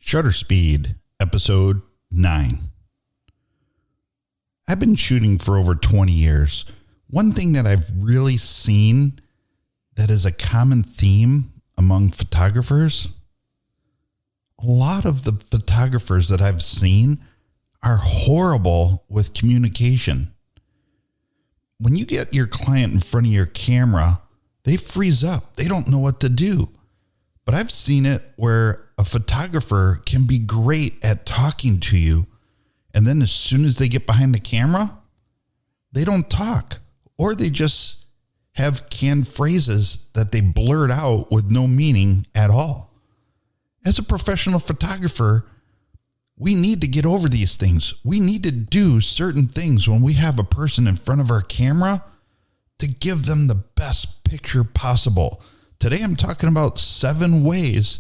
Shutter Speed, Episode 9. I've been shooting for over 20 years. One thing that I've really seen that is a common theme among photographers, a lot of the photographers that I've seen are horrible with communication. When you get your client in front of your camera, they freeze up. They don't know what to do. But I've seen it where a photographer can be great at talking to you, and then as soon as they get behind the camera, they don't talk, or they just have canned phrases that they blurt out with no meaning at all. As a professional photographer, we need to get over these things. We need to do certain things when we have a person in front of our camera to give them the best picture possible. Today, I'm talking about 7 ways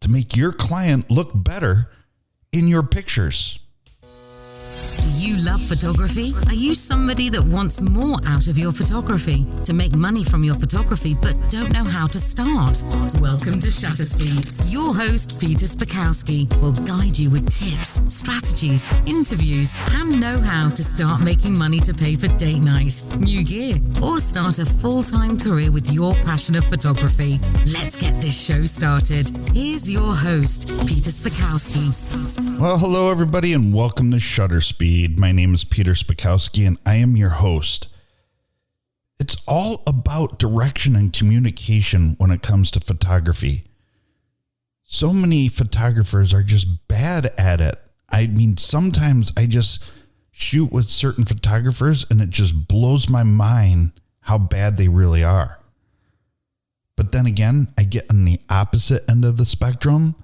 to make your client look better in your pictures. Do you love photography? Are you somebody that wants more out of your photography, to make money from your photography but don't know how to start? Welcome to Shutter Speed. Your host, Peter Spakowski, will guide you with tips, strategies, interviews, and know-how to start making money to pay for date night, new gear, or start a full-time career with your passion of photography. Let's get this show started. Here's your host, Peter Spakowski. Well, hello everybody and welcome to Shutter Speed. My name is Peter Spakowski and I am your host. It's all about direction and communication when it comes to photography. So many photographers are just bad at it. I mean, sometimes I just shoot with certain photographers and it just blows my mind how bad they really are. But then again, I get on the opposite end of the spectrum.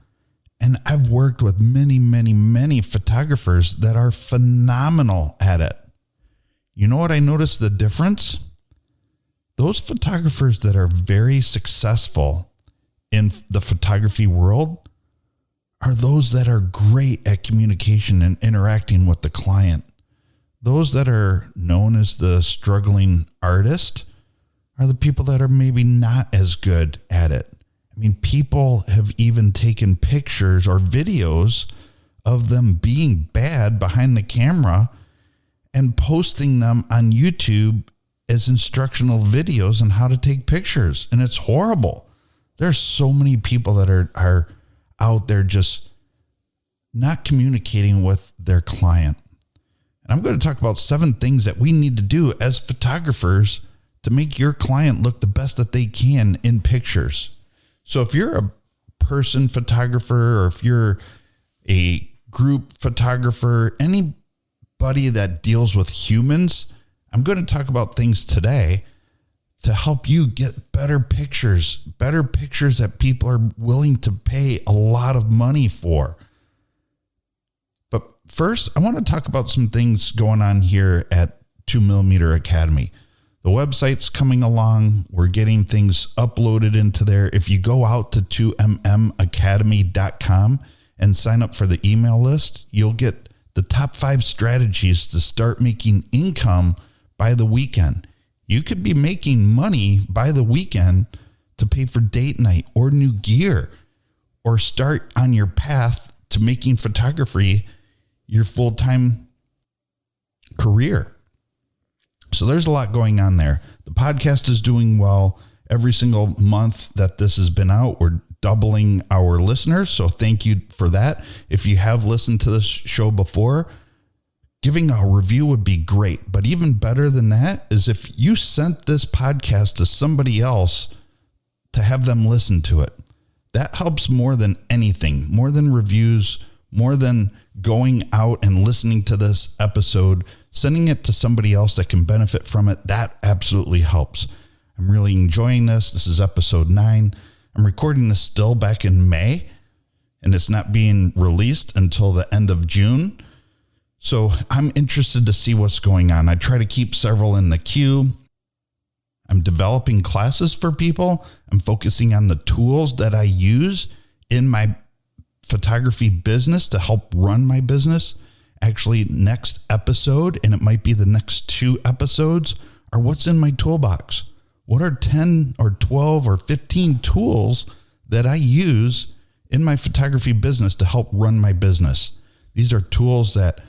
And I've worked with many photographers that are phenomenal at it. You know what I noticed the difference? Those photographers that are very successful in the photography world are those that are great at communication and interacting with the client. Those that are known as the struggling artist are the people that are maybe not as good at it. I mean, people have even taken pictures or videos of them being bad behind the camera and posting them on YouTube as instructional videos on how to take pictures. And it's horrible. There's so many people that are out there just not communicating with their client. And I'm going to talk about 7 things that we need to do as photographers to make your client look the best that they can in pictures. So if you're a person photographer or if you're a group photographer, anybody that deals with humans, I'm going to talk about things today to help you get better pictures that people are willing to pay a lot of money for. But first, I want to talk about some things going on here at Twomm Academy. The website's coming along. We're getting things uploaded into there. If you go out to twommacademy.com and sign up for the email list, you'll get the top 5 strategies to start making income by the weekend. You could be making money by the weekend to pay for date night or new gear, or start on your path to making photography your full-time career. So there's a lot going on there. The podcast is doing well. Every single month that this has been out, we're doubling our listeners. So thank you for that. If you have listened to this show before, giving a review would be great. But even better than that is if you sent this podcast to somebody else to have them listen to it. That helps more than anything, more than reviews, more than going out and listening to this episode. Sending it to somebody else that can benefit from it, that absolutely helps. I'm really enjoying this. This is episode 9. I'm recording this still back in May, and it's not being released until the end of June. So I'm interested to see what's going on. I try to keep several in the queue. I'm developing classes for people. I'm focusing on the tools that I use in my photography business to help run my business. Actually, next episode, and it might be the next 2 episodes, are what's in my toolbox. What are 10 or 12 or 15 tools that I use in my photography business to help run my business. These are tools that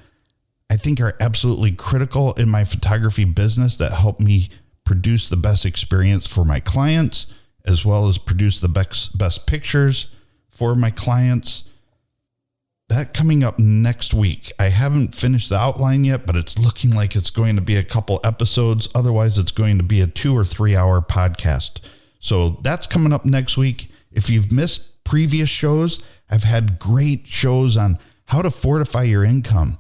I think are absolutely critical in my photography business that help me produce the best experience for my clients, as well as produce the best pictures for my clients. That coming up next week. I haven't finished the outline yet, but it's looking like it's going to be a couple episodes. Otherwise, it's going to be a 2 or 3 hour podcast. So that's coming up next week. If you've missed previous shows, I've had great shows on how to fortify your income.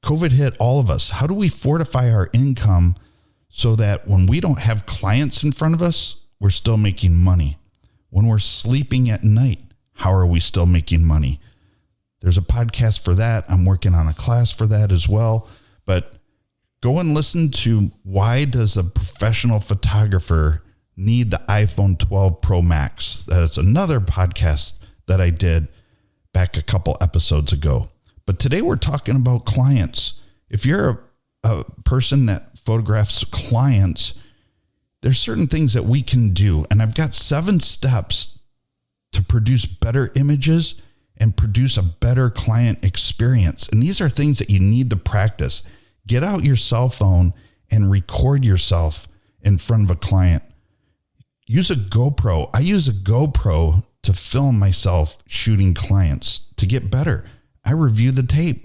COVID hit all of us. How do we fortify our income so that when we don't have clients in front of us, we're still making money? When we're sleeping at night, how are we still making money? There's a podcast for that. I'm working on a class for that as well. But go and listen to why does a professional photographer need the iPhone 12 Pro Max? That's another podcast that I did back a couple episodes ago. But today we're talking about clients. If you're a person that photographs clients, there's certain things that we can do. And I've got 7 steps to produce better images and produce a better client experience. And these are things that you need to practice. Get out your cell phone and record yourself in front of a client. Use a GoPro. I use a GoPro to film myself shooting clients to get better. I review the tape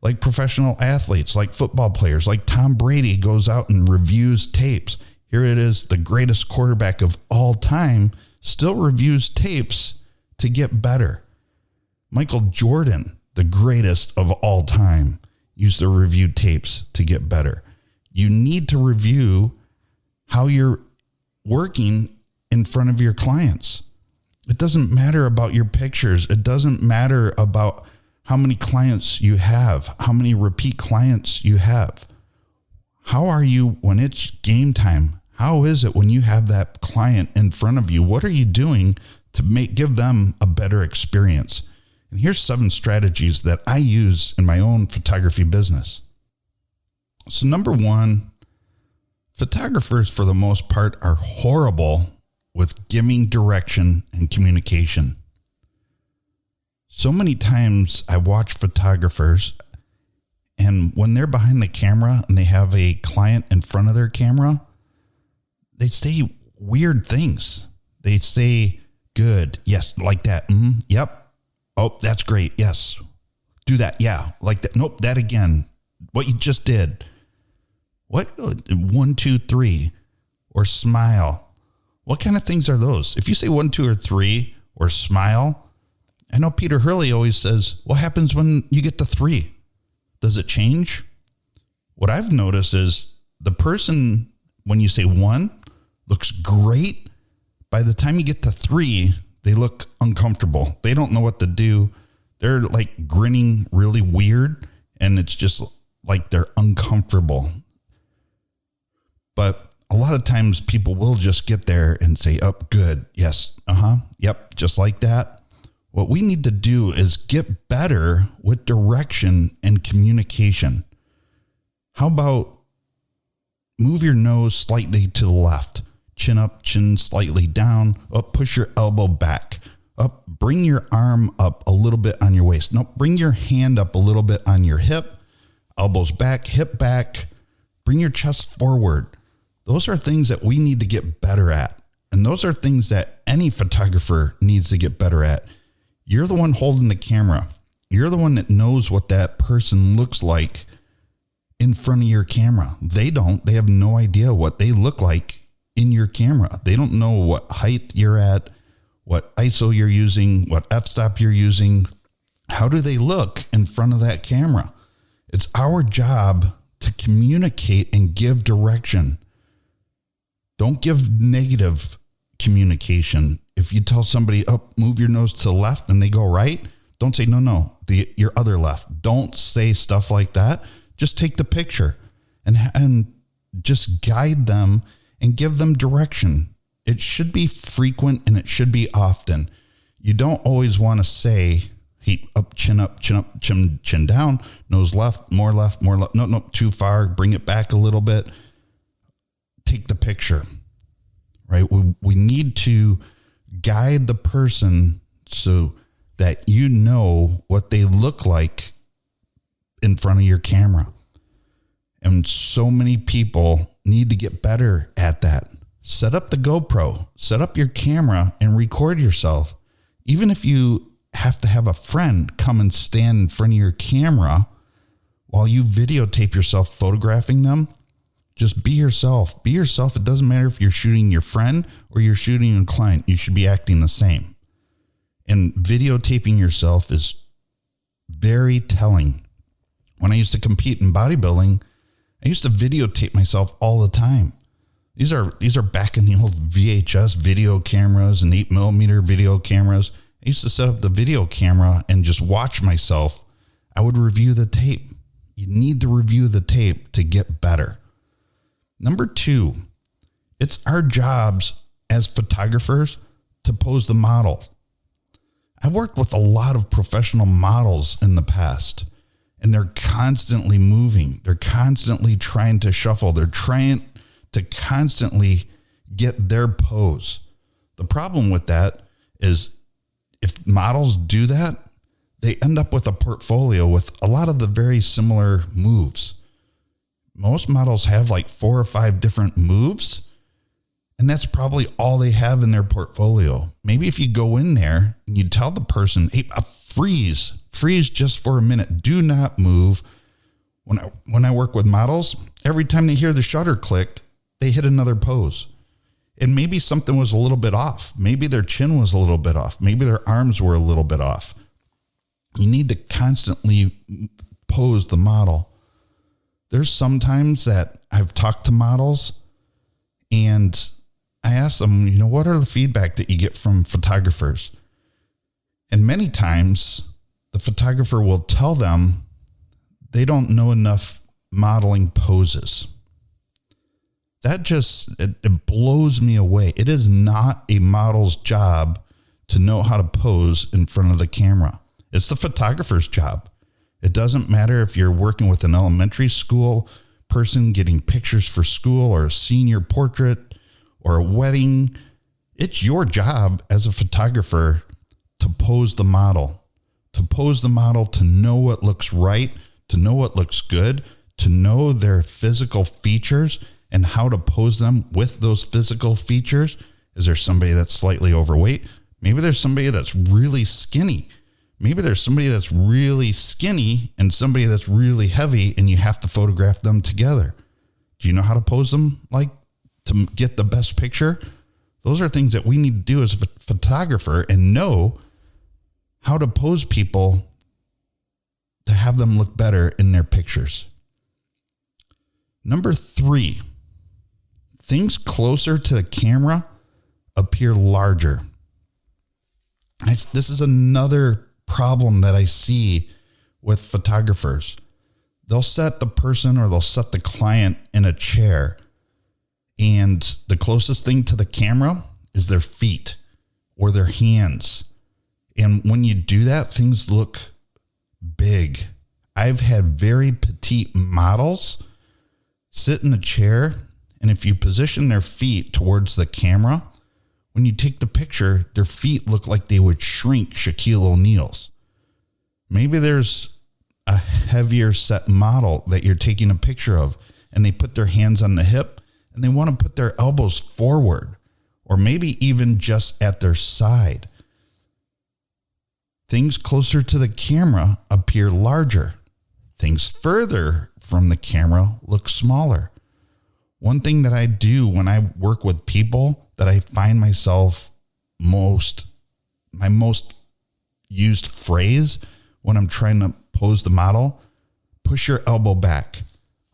like professional athletes, like football players, like Tom Brady goes out and reviews tapes. Here it is, the greatest quarterback of all time still reviews tapes to get better. Michael Jordan, the greatest of all time, used to review tapes to get better. You need to review how you're working in front of your clients. It doesn't matter about your pictures. It doesn't matter about how many clients you have, how many repeat clients you have. How are you when it's game time? How is it when you have that client in front of you? What are you doing to give them a better experience? And here's 7 strategies that I use in my own photography business. So number 1, photographers for the most part are horrible with giving direction and communication. So many times I watch photographers, and when they're behind the camera and they have a client in front of their camera, they say weird things. They say, good, yes, like that, yep. Oh, that's great. Yes. Do that. Yeah. Like that. Nope. That again. What you just did. What? 1, 2, 3. Or smile. What kind of things are those? If you say 1, 2, or 3 or smile, I know Peter Hurley always says, what happens when you get to 3? Does it change? What I've noticed is the person, when you say 1, looks great. By the time you get to 3, they look uncomfortable. They don't know what to do. They're like grinning really weird, and it's just like they're uncomfortable. But a lot of times people will just get there and say, oh, good. Yes. Yep. Just like that. What we need to do is get better with direction and communication. How about move your nose slightly to the left? Chin up, chin slightly down, up, push your elbow back, up, bring your arm up a little bit on your waist. No, bring your hand up a little bit on your hip, elbows back, hip back, bring your chest forward. Those are things that we need to get better at. And those are things that any photographer needs to get better at. You're the one holding the camera. You're the one that knows what that person looks like in front of your camera. They don't. They have no idea what they look like in your camera. They don't know what height you're at, what ISO you're using, what f-stop you're using. How do they look in front of that camera? It's our job to communicate and give direction. Don't give negative communication. If you tell somebody, oh, move your nose to the left, and they go right, don't say, no, your other left. Don't say stuff like that. Just take the picture and just guide them and give them direction. It should be frequent and it should be often. You don't always want to say, hey, up, chin down, nose left, more left. No, too far. Bring it back a little bit. Take the picture, right? We need to guide the person. So that you know what they look like in front of your camera. And so many people need to get better at that. Set up the GoPro, set up your camera and record yourself. Even if you have to have a friend come and stand in front of your camera while you videotape yourself photographing them, just be yourself. Be yourself. It doesn't matter if you're shooting your friend or you're shooting a client. You should be acting the same. And videotaping yourself is very telling. When I used to compete in bodybuilding, I used to videotape myself all the time. These are back in the old VHS video cameras and 8mm video cameras. I used to set up the video camera and just watch myself. I would review the tape. You need to review the tape to get better. Number 2, it's our jobs as photographers to pose the model. I've worked with a lot of professional models in the past, and they're constantly moving. They're constantly trying to shuffle. They're trying to constantly get their pose. The problem with that is if models do that, they end up with a portfolio with a lot of the very similar moves. Most models have like 4 or 5 different moves, and that's probably all they have in their portfolio. Maybe if you go in there and you tell the person, hey, freeze just for a minute. Do not move. When I work with models, every time they hear the shutter click, they hit another pose. And maybe something was a little bit off. Maybe their chin was a little bit off. Maybe their arms were a little bit off. You need to constantly pose the model. There's sometimes that I've talked to models and I ask them, what are the feedback that you get from photographers? And many times the photographer will tell them they don't know enough modeling poses. That it blows me away. It is not a model's job to know how to pose in front of the camera. It's the photographer's job. It doesn't matter if you're working with an elementary school person getting pictures for school or a senior portrait or a wedding. It's your job as a photographer to pose the model, to know what looks right, to know what looks good, to know their physical features and how to pose them with those physical features. Is there somebody that's slightly overweight? Maybe there's somebody that's really skinny. Maybe there's somebody that's really skinny and somebody that's really heavy, and you have to photograph them together. Do you know how to pose them to get the best picture? Those are things that we need to do as a photographer and know how to pose people to have them look better in their pictures. Number 3, things closer to the camera appear larger. This is another problem that I see with photographers. They'll set the person or they'll set the client in a chair, and the closest thing to the camera is their feet or their hands. And when you do that, things look big. I've had very petite models sit in a chair, and if you position their feet towards the camera, when you take the picture, their feet look like they would shrink Shaquille O'Neal's. Maybe there's a heavier set model that you're taking a picture of, and they put their hands on the hip and they want to put their elbows forward, or maybe even just at their side. Things closer to the camera appear larger. Things further from the camera look smaller. One thing that I do when I work with people that I find myself my most used phrase when I'm trying to pose the model, push your elbow back.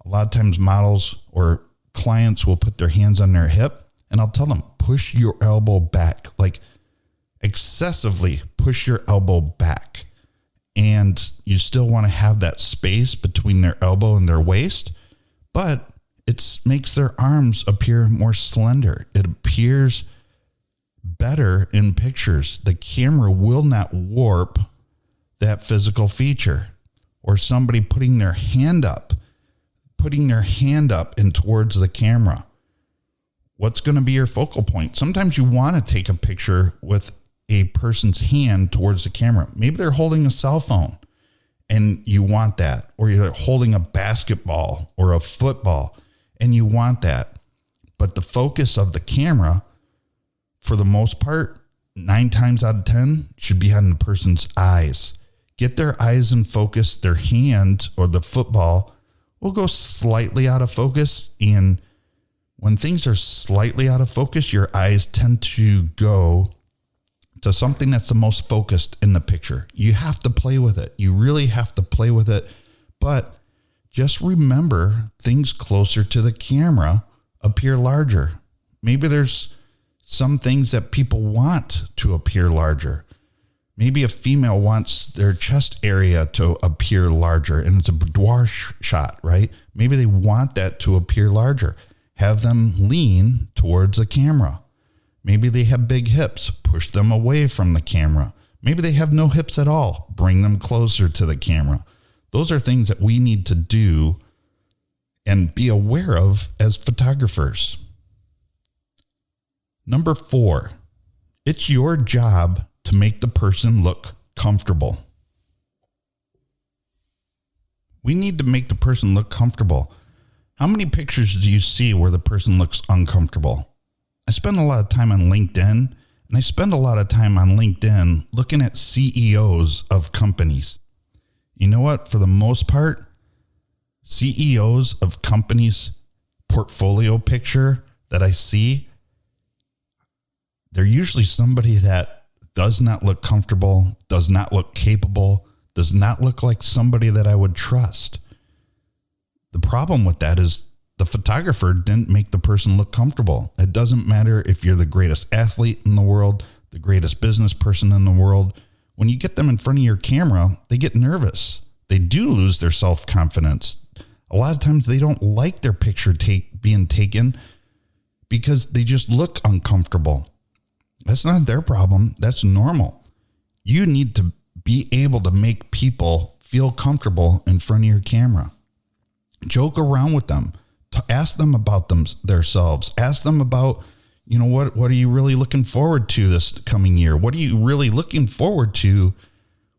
A lot of times models or clients will put their hands on their hip, and I'll tell them, push your elbow back, like excessively push your elbow back. And you still want to have that space between their elbow and their waist, but it makes their arms appear more slender. It appears better in pictures. The camera will not warp that physical feature. Or somebody putting their hand up and towards the camera. What's going to be your focal point? Sometimes you want to take a picture with a person's hand towards the camera. Maybe they're holding a cell phone and you want that, or you're holding a basketball or a football and you want that. But the focus of the camera, for the most part, 9 times out of 10, should be on the person's eyes. Get their eyes in focus. Their hand or the football will go slightly out of focus. And when things are slightly out of focus, your eyes tend to go to something that's the most focused in the picture. You have to play with it. You really have to play with it. But just remember, things closer to the camera appear larger. Maybe there's some things that people want to appear larger. Maybe a female wants their chest area to appear larger and it's a boudoir shot, right? Maybe they want that to appear larger. Have them lean towards the camera. Maybe they have big hips. Push them away from the camera. Maybe they have no hips at all. Bring them closer to the camera. Those are things that we need to do and be aware of as photographers. Number 4, it's your job to make the person look comfortable. We need to make the person look comfortable. How many pictures do you see where the person looks uncomfortable? I spend a lot of time on LinkedIn, and I spend a lot of time on LinkedIn looking at CEOs of companies. You know what? For the most part, CEOs of companies' portfolio picture that I see, they're usually somebody that does not look comfortable, does not look capable, does not look like somebody that I would trust. The problem with that is the photographer didn't make the person look comfortable. It doesn't matter if you're the greatest athlete in the world, the greatest business person in the world. When you get them in front of your camera, they get nervous. They do lose their self-confidence. A lot of times they don't like their picture being taken because they just look uncomfortable. That's not their problem. That's normal. You need to be able to make people feel comfortable in front of your camera. Joke around with them. Ask them about themselves. Ask them about, what are you really looking forward to this coming year? What are you really looking forward to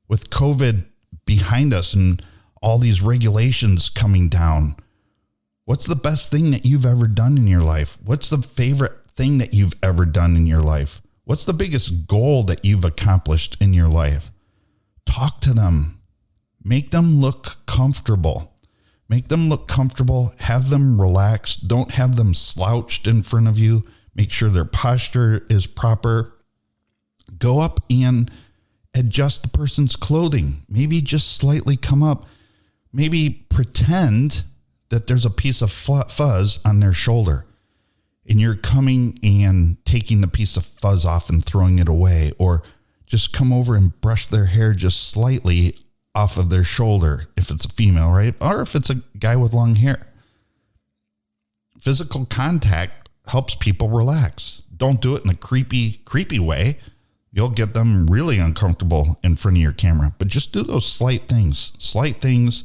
with COVID behind us and all these regulations coming down? What's the best thing that you've ever done in your life? What's the favorite thing that you've ever done in your life? What's the biggest goal that you've accomplished in your life? Talk to them. Make them look comfortable. Make them look comfortable. Have them relaxed. Don't have them slouched in front of you. Make sure their posture is proper. Go up and adjust the person's clothing. Maybe just slightly come up. Maybe pretend that there's a piece of fuzz on their shoulder and you're coming and taking the piece of fuzz off and throwing it away, or just come over and brush their hair just slightly off of their shoulder if it's a female, right? Or if it's a guy with long hair. Physical contact helps people relax. Don't do it in a creepy way. You'll get them really uncomfortable in front of your camera. But just do those slight things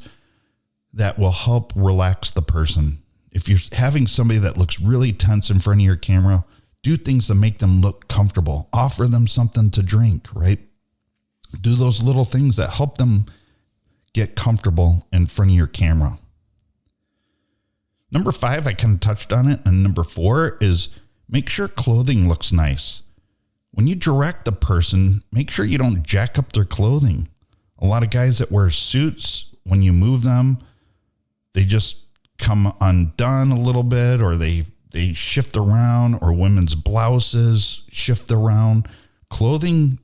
that will help relax the person. If you're having somebody that looks really tense in front of your camera, do things that make them look comfortable. Offer them something to drink, right? Do those little things that help them get comfortable in front of your camera. Number 5, I kind of touched on it. And number 4 is make sure clothing looks nice. When you direct the person, make sure you don't jack up their clothing. A lot of guys that wear suits, when you move them, they just come undone a little bit, or they shift around, or women's blouses shift around. Clothing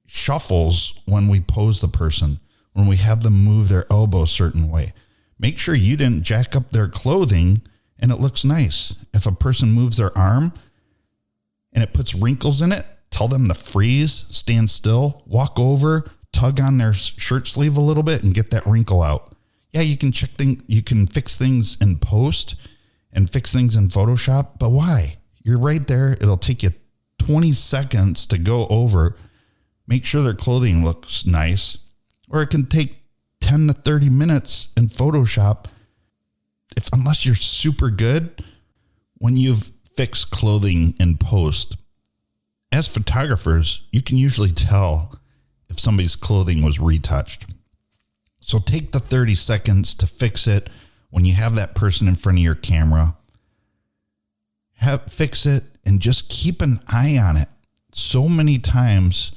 shuffles when we pose the person, when we have them move their elbow a certain way. Make sure you didn't jack up their clothing and it looks nice. If a person moves their arm and it puts wrinkles in it, tell them to freeze, stand still, walk over, tug on their shirt sleeve a little bit and get that wrinkle out. Yeah, you can you can fix things in post and fix things in Photoshop, but why? You're right there. It'll take you 20 seconds to go over, make sure their clothing looks nice, or it can take 10 to 30 minutes in Photoshop. Unless you're super good, when you've fixed clothing in post, as photographers, you can usually tell if somebody's clothing was retouched. So take the 30 seconds to fix it when you have that person in front of your camera. Fix it and just keep an eye on it. So many times,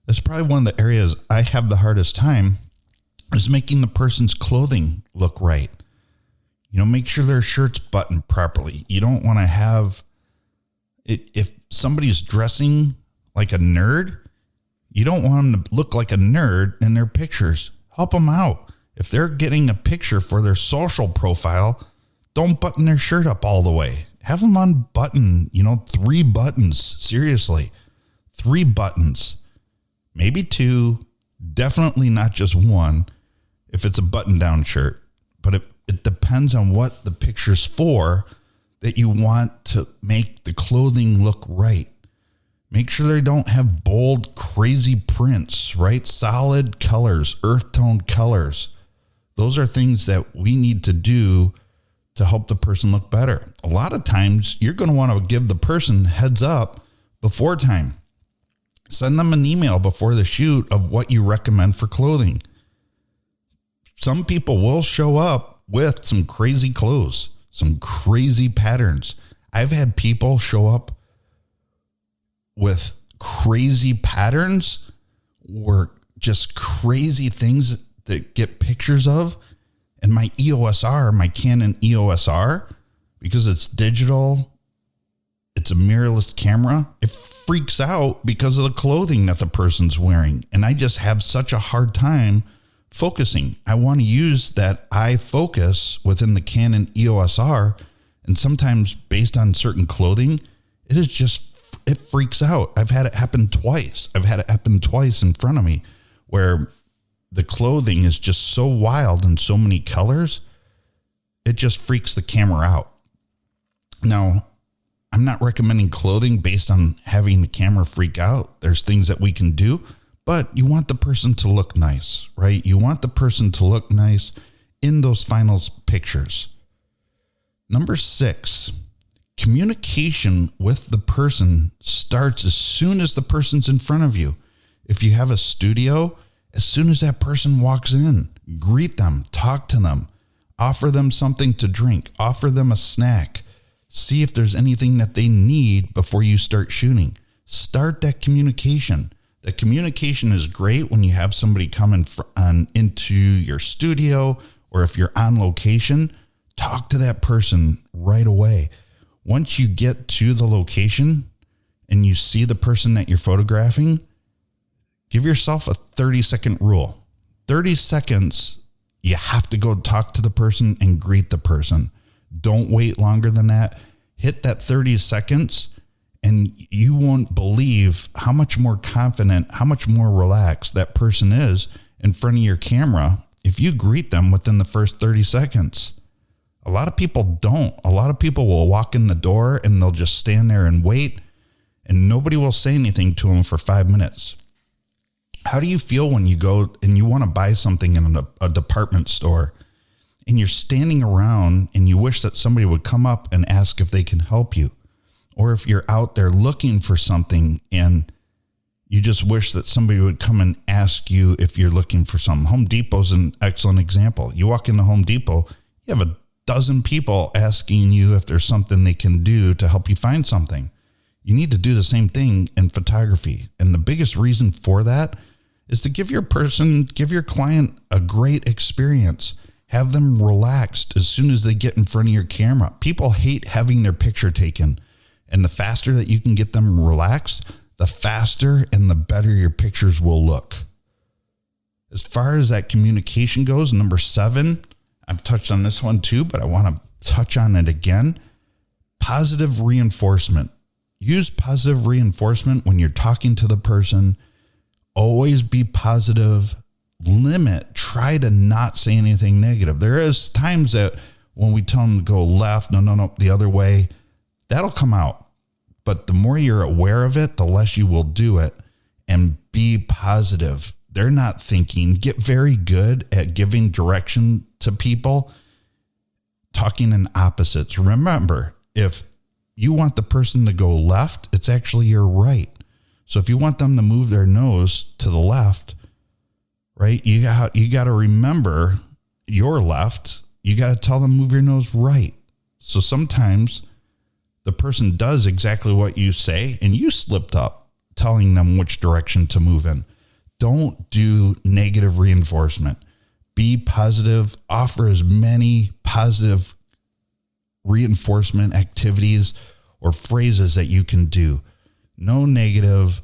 that's probably one of the areas I have the hardest time, is making the person's clothing look right. Make sure their shirt's buttoned properly. You don't want to have it. If somebody's dressing like a nerd, you don't want them to look like a nerd in their pictures. Help them out. If they're getting a picture for their social profile, don't button their shirt up all the way. Have them unbutton, 3 buttons. Seriously, 3 buttons, maybe 2, definitely not just 1 if it's a button-down shirt. But it depends on what the picture's for, that you want to make the clothing look right. Make sure they don't have bold, crazy prints, right? Solid colors, earth tone colors. Those are things that we need to do to help the person look better. A lot of times you're going to want to give the person heads up before time. Send them an email before the shoot of what you recommend for clothing. Some people will show up with some crazy clothes, some crazy patterns. I've had people show up with crazy patterns or just crazy things that get pictures of. And my Canon EOS R, because it's digital, it's a mirrorless camera, it freaks out because of the clothing that the person's wearing. And I just have such a hard time focusing. I want to use that eye focus within the Canon EOS R. And sometimes based on certain clothing, it freaks out. I've had it happen twice. In front of me where the clothing is just so wild and so many colors, it just freaks the camera out. Now, I'm not recommending clothing based on having the camera freak out. There's things that we can do, but you want the person to look nice, right? You want the person to look nice in those final pictures. Number 6, communication with the person starts as soon as the person's in front of you. If you have a studio, as soon as that person walks in, greet them, talk to them, offer them something to drink, offer them a snack, see if there's anything that they need before you start shooting. Start that communication. The communication is great when you have somebody come into your studio, or if you're on location, talk to that person right away. Once you get to the location and you see the person that you're photographing, give yourself a 30-second rule. 30 seconds, you have to go talk to the person and greet the person. Don't wait longer than that. Hit that 30 seconds and you won't believe how much more confident, how much more relaxed that person is in front of your camera if you greet them within the first 30 seconds. A lot of people don't. A lot of people will walk in the door and they'll just stand there and wait, and nobody will say anything to them for 5 minutes. How do you feel when you go and you want to buy something in a department store and you're standing around and you wish that somebody would come up and ask if they can help you? Or if you're out there looking for something and you just wish that somebody would come and ask you if you're looking for something. Home Depot's an excellent example. You walk into Home Depot, you have a dozen people asking you if there's something they can do to help you find something. You need to do the same thing in photography. And the biggest reason for that is to give your client a great experience. Have them relaxed as soon as they get in front of your camera. People hate having their picture taken. And the faster that you can get them relaxed, the faster and the better your pictures will look. As far as that communication goes, number 7, I've touched on this one too, but I want to touch on it again. Positive reinforcement. Use positive reinforcement when you're talking to the person. Always be positive. Try to not say anything negative. There is times that when we tell them to go left, no, the other way, that'll come out. But the more you're aware of it, the less you will do it. And be positive. They're not thinking. Get very good at giving direction to people, talking in opposites. Remember, if you want the person to go left, it's actually your right. So if you want them to move their nose to the left, right, you got to remember your left. You got to tell them move your nose right. So sometimes the person does exactly what you say and you slipped up telling them which direction to move in. Don't do negative reinforcement. Be positive. Offer as many positive reinforcement activities or phrases that you can do. No negative.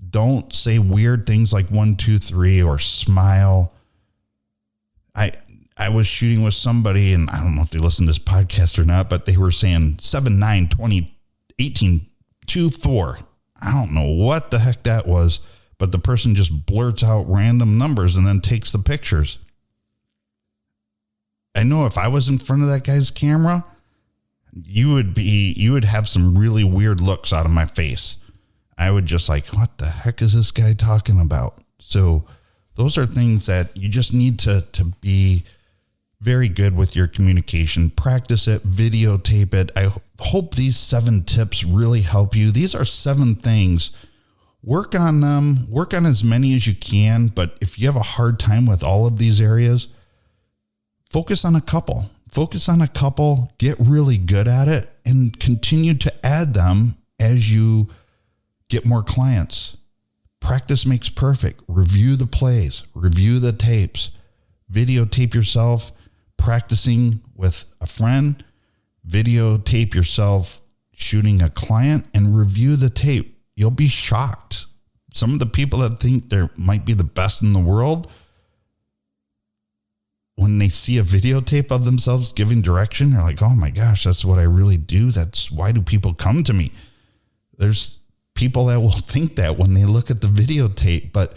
Don't say weird things like 1, 2, 3 or smile. I was shooting with somebody, and I don't know if they listen to this podcast or not, but they were saying 7, 9, 20, 18, 2, 4. I don't know what the heck that was, but the person just blurts out random numbers and then takes the pictures. I know if I was in front of that guy's camera, you would have some really weird looks out of my face. I would just like, what the heck is this guy talking about? So those are things that you just need to be very good with your communication. Practice it, videotape it. I hope these 7 tips really help you. These are 7 things. Work on them. Work on as many as you can. But if you have a hard time with all of these areas, focus on a couple. Focus on a couple. Get really good at it and continue to add them as you get more clients. Practice makes perfect. Review the plays. Review the tapes. Videotape yourself practicing with a friend. Videotape yourself shooting a client and review the tape. You'll be shocked. Some of the people that think they might be the best in the world, when they see a videotape of themselves giving direction, they're like, oh my gosh, that's what I really do. Why do people come to me? There's people that will think that when they look at the videotape, but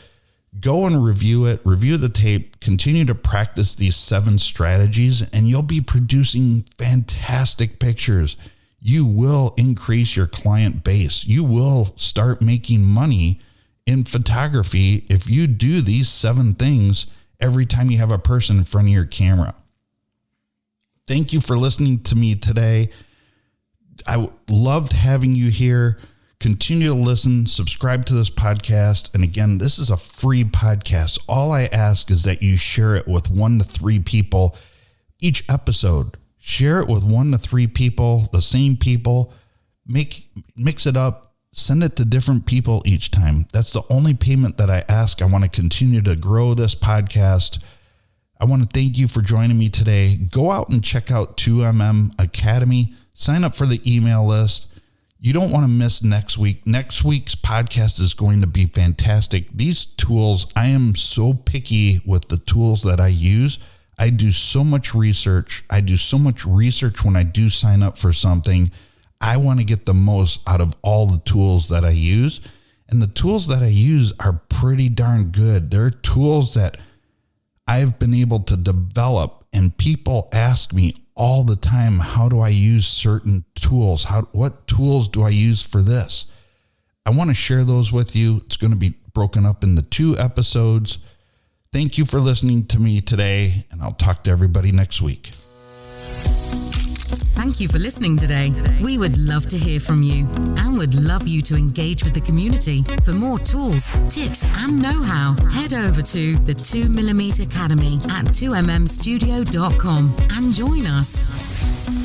go and review it, review the tape, continue to practice these 7 strategies, and you'll be producing fantastic pictures. You will increase your client base. You will start making money in photography if you do these 7 things every time you have a person in front of your camera. Thank you for listening to me today. I loved having you here. Continue to listen, subscribe to this podcast. And again, this is a free podcast. All I ask is that you share it with 1 to 3 people each episode. Share it with 1 to 3 people, the same people. Mix it up. Send it to different people each time. That's the only payment that I ask. I want to continue to grow this podcast. I want to thank you for joining me today. Go out and check out Twomm Academy. Sign up for the email list. You don't want to miss next week. Next week's podcast is going to be fantastic. These tools, I am so picky with the tools that I use. I do so much research. When I do sign up for something. I want to get the most out of all the tools that I use. And the tools that I use are pretty darn good. They're tools that I've been able to develop, and people ask me all the time, how do I use certain tools? What tools do I use for this? I want to share those with you. It's going to be broken up into 2 episodes. Thank you for listening to me today, and I'll talk to everybody next week. Thank you for listening today. We would love to hear from you and would love you to engage with the community. For more tools, tips, and know-how, head over to the 2mm Academy at 2mmstudio.com and join us.